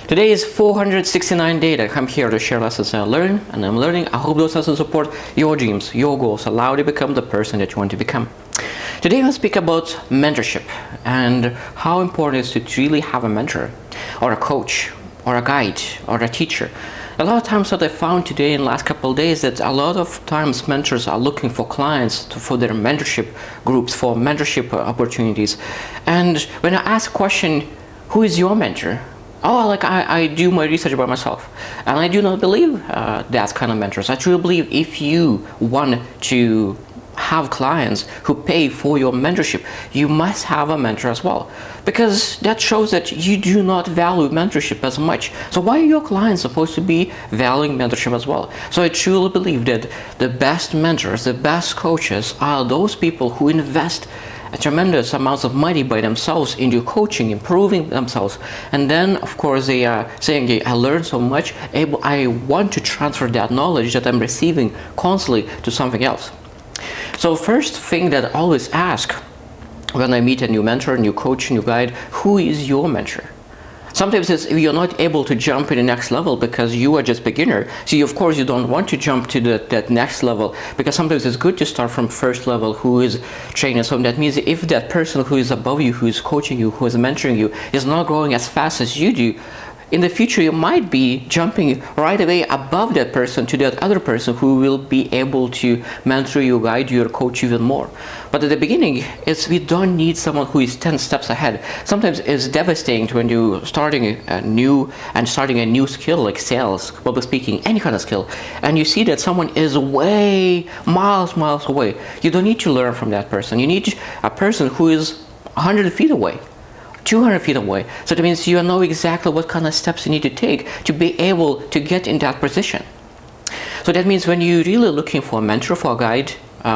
Today is 469 days that I'm here to share lessons I learn, and I'm learning. I hope those lessons support your dreams, your goals, allow you to become the person that you want to become. Today I'll speak about mentorship and how important it is to really have a mentor or a coach or a guide or a teacher. A lot of times what I found today in the last couple of days that a lot of times mentors are looking for clients for their mentorship groups, for mentorship opportunities. And when I ask a question, who is your mentor? I do my research by myself, and I do not believe that kind of mentors. I truly believe if you want to have clients who pay for your mentorship, you must have a mentor as well, because that shows that you do not value mentorship as much. So why are your clients supposed to be valuing mentorship as well? So I truly believe that the best mentors, the best coaches are those people who invest tremendous amounts of money by themselves into coaching, improving themselves, and then of course they are saying, okay, I learned so much, I want to transfer that knowledge that I'm receiving constantly to something else. So first thing that I always ask when I meet a new mentor, new coach, new guide, who is your mentor? Sometimes it's if you're not able to jump to the next level because you are just beginner. So of course you don't want to jump to that next level, because sometimes it's good to start from first level, who is training. So that means if that person who is above you, who is coaching you, who is mentoring you, is not growing as fast as you do, in the future you might be jumping right away above that person to that other person who will be able to mentor you, guide you, or coach you even more. But at the beginning, we don't need someone who is 10 steps ahead. Sometimes it's devastating when you're starting a new skill like sales, public speaking, any kind of skill, and you see that someone is way miles away. You don't need to learn from that person. You need a person who is 100 feet away, 200 feet away. So that means you know exactly what kind of steps you need to take to be able to get in that position. So that means when you're really looking for a mentor, for a guide,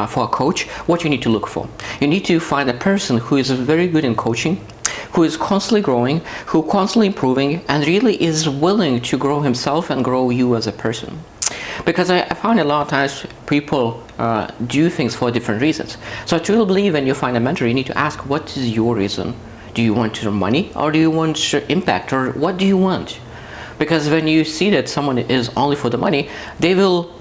for a coach, what you need to look for. You need to find a person who is very good in coaching, who is constantly growing, who constantly improving, and really is willing to grow himself and grow you as a person. Because I found a lot of times people do things for different reasons. So I truly believe when you find a mentor, you need to ask, what is your reason? Do you want your money, or do you want your impact, or what do you want? Because when you see that someone is only for the money, they will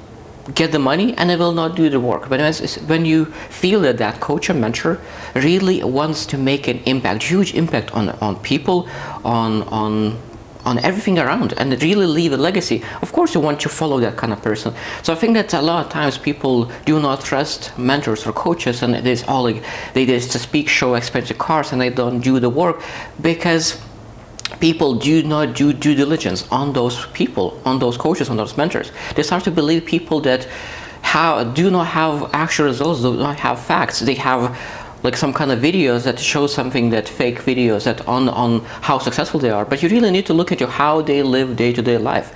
get the money and they will not do the work. But when you feel that that coach or mentor really wants to make an impact, huge impact on people, on everything around, and really leave a legacy, of course you want to follow that kind of person. So I think that a lot of times people do not trust mentors or coaches, and it is all like they just speak, show expensive cars, and they don't do the work, because people do not do due diligence on those people, on those coaches, on those mentors. They start to believe people that do not have actual results, do not have facts. They have like some kind of videos that show something, that fake videos that on how successful they are. But you really need to look at how they live day-to-day life,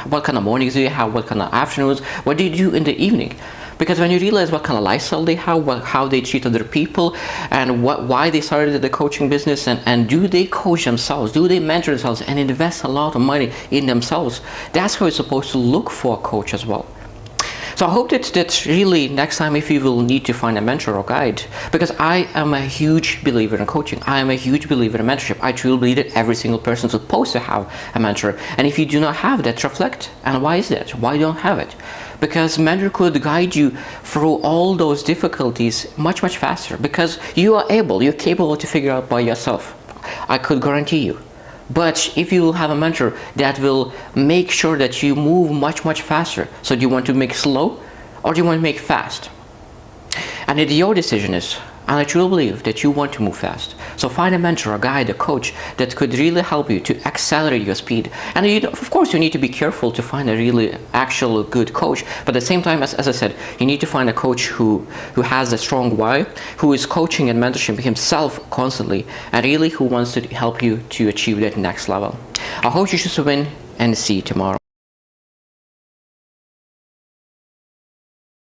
what kind of mornings do you have, what kind of afternoons, what do you do in the evening. Because when you realize what kind of lifestyle they have, how they treat other people, and why they started the coaching business, and do they coach themselves, do they mentor themselves and invest a lot of money in themselves, that's how you're supposed to look for a coach as well. So I hope that really next time, if you will need to find a mentor or guide, because I am a huge believer in coaching, I am a huge believer in mentorship. I truly believe that every single person is supposed to have a mentor, and if you do not have that, reflect. And why is that? Why don't have it? Because mentor could guide you through all those difficulties much faster, because you're capable to figure out by yourself. I could guarantee you. But if you will have a mentor that will make sure that you move much faster, so do you want to make slow or do you want to make fast? And your decision is, and I truly believe that you want to move fast. So find a mentor, a guide, a coach that could really help you to accelerate your speed. And of course you need to be careful to find a really actual good coach, but at the same time, as I said, you need to find a coach who has a strong why, who is coaching and mentorship himself constantly, and really who wants to help you to achieve that next level. I hope you should win, and see you tomorrow.